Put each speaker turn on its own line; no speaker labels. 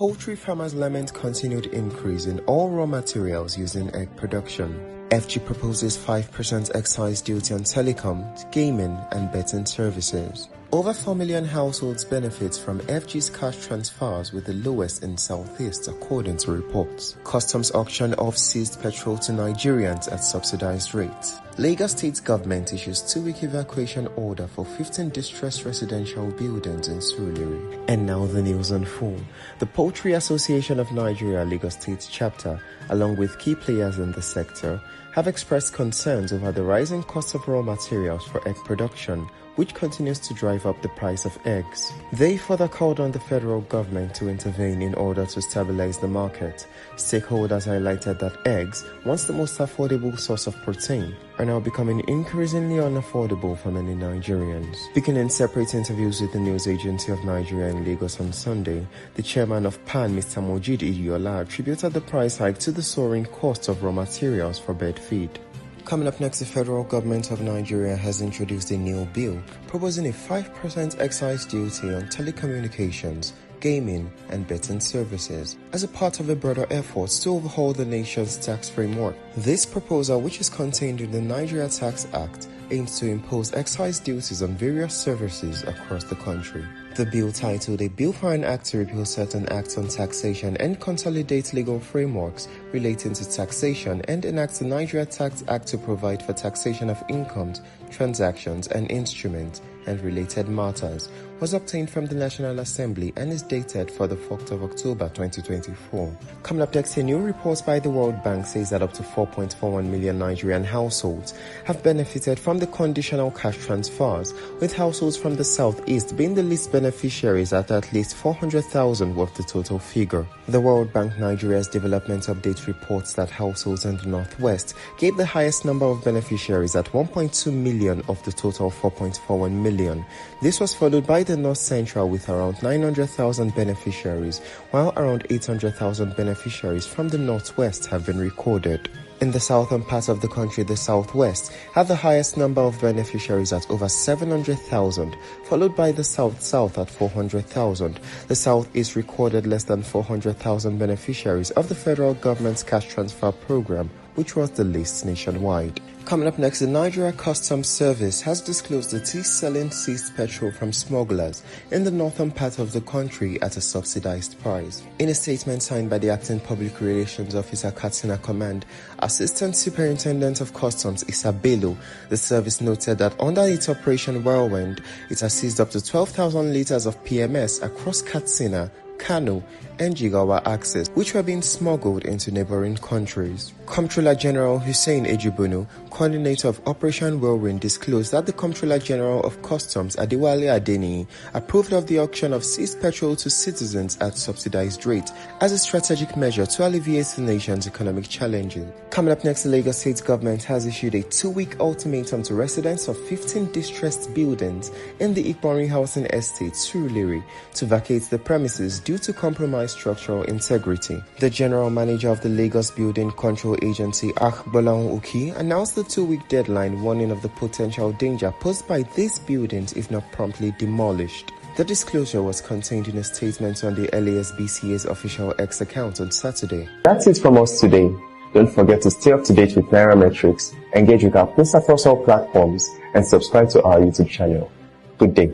Poultry farmers lament continued increase in all raw materials used in egg production. FG proposes 5% excise duty on telecom, gaming and betting services. Over 4 million households benefit from FG's cash transfers, with the lowest in Southeast, according to reports. Customs auction off seized petrol to Nigerians at subsidized rates. Lagos State government issues 2-week evacuation order for 15 distressed residential buildings in Surulere. And now the news on full. The Poultry Association of Nigeria Lagos State chapter, along with key players in the sector, have expressed concerns over the rising cost of raw materials for egg production, which continues to drive up the price of eggs. They further called on the federal government to intervene in order to stabilize the market. Stakeholders highlighted that eggs, once the most affordable source of protein, are now becoming increasingly unaffordable for many Nigerians. Speaking in separate interviews with the News Agency of Nigeria in Lagos on Sunday, the chairman of PAN, Mr. Mojid Idiola, attributed the price hike to the soaring cost of raw materials for bird feed. Coming up next, the federal government of Nigeria has introduced a new bill proposing a 5% excise duty on telecommunications, gaming and betting services as a part of a broader effort to overhaul the nation's tax framework. This proposal, which is contained in the Nigeria Tax Act, aims to impose excise duties on various services across the country. The bill, titled A Bill for an Act to Repeal Certain Acts on Taxation and Consolidate Legal Frameworks Relating to Taxation and enacts the Nigeria Tax Act to provide for taxation of incomes, transactions and instruments and related matters, was obtained from the National Assembly and is dated for the 4th of October 2024. Coming up next, a new report by the World Bank says that up to 4.41 million Nigerian households have benefited from the conditional cash transfers, with households from the southeast being the least beneficiaries at least 400,000 of the total figure. The World Bank Nigeria's Development Update reports that households in the northwest gave the highest number of beneficiaries at 1.2 million of the total 4.41 million. This was followed by the North Central with around 900,000 beneficiaries, while around 800,000 beneficiaries from the Northwest have been recorded. In the southern part of the country, the Southwest have the highest number of beneficiaries at over 700,000, followed by the South at 400,000. The Southeast recorded less than 400,000 beneficiaries of the federal government's cash transfer program, which was the least nationwide. Coming up next, the Nigeria Customs Service has disclosed that it is selling seized petrol from smugglers in the northern part of the country at a subsidized price. In a statement signed by the Acting Public Relations Officer, Katsina Command, Assistant Superintendent of Customs Isabelo, the service noted that under its Operation Whirlwind, it has seized up to 12,000 liters of PMS across Katsina, Kano and Jigawa axis, which were being smuggled into neighboring countries. Comptroller General Hussein Ejibunu, coordinator of Operation Whirlwind, disclosed that the Comptroller General of Customs, Adewale Adeni, approved of the auction of seized petrol to citizens at subsidized rate as a strategic measure to alleviate the nation's economic challenges. Coming up next, the Lagos State government has issued a 2-week ultimatum to residents of 15 distressed buildings in the Iponri Housing Estate, Surulere, to vacate the premises due to compromised structural integrity. The general manager of the Lagos Building Control Agency, Bolan Uki, announced the 2-week deadline, warning of the potential danger posed by these buildings if not promptly demolished. The disclosure was contained in a statement on the LASBCA's official X account on Saturday. That's it from us today. Don't forget to stay up to date with Nairametrics, engage with our posts across all platforms, and subscribe to our YouTube channel. Good day.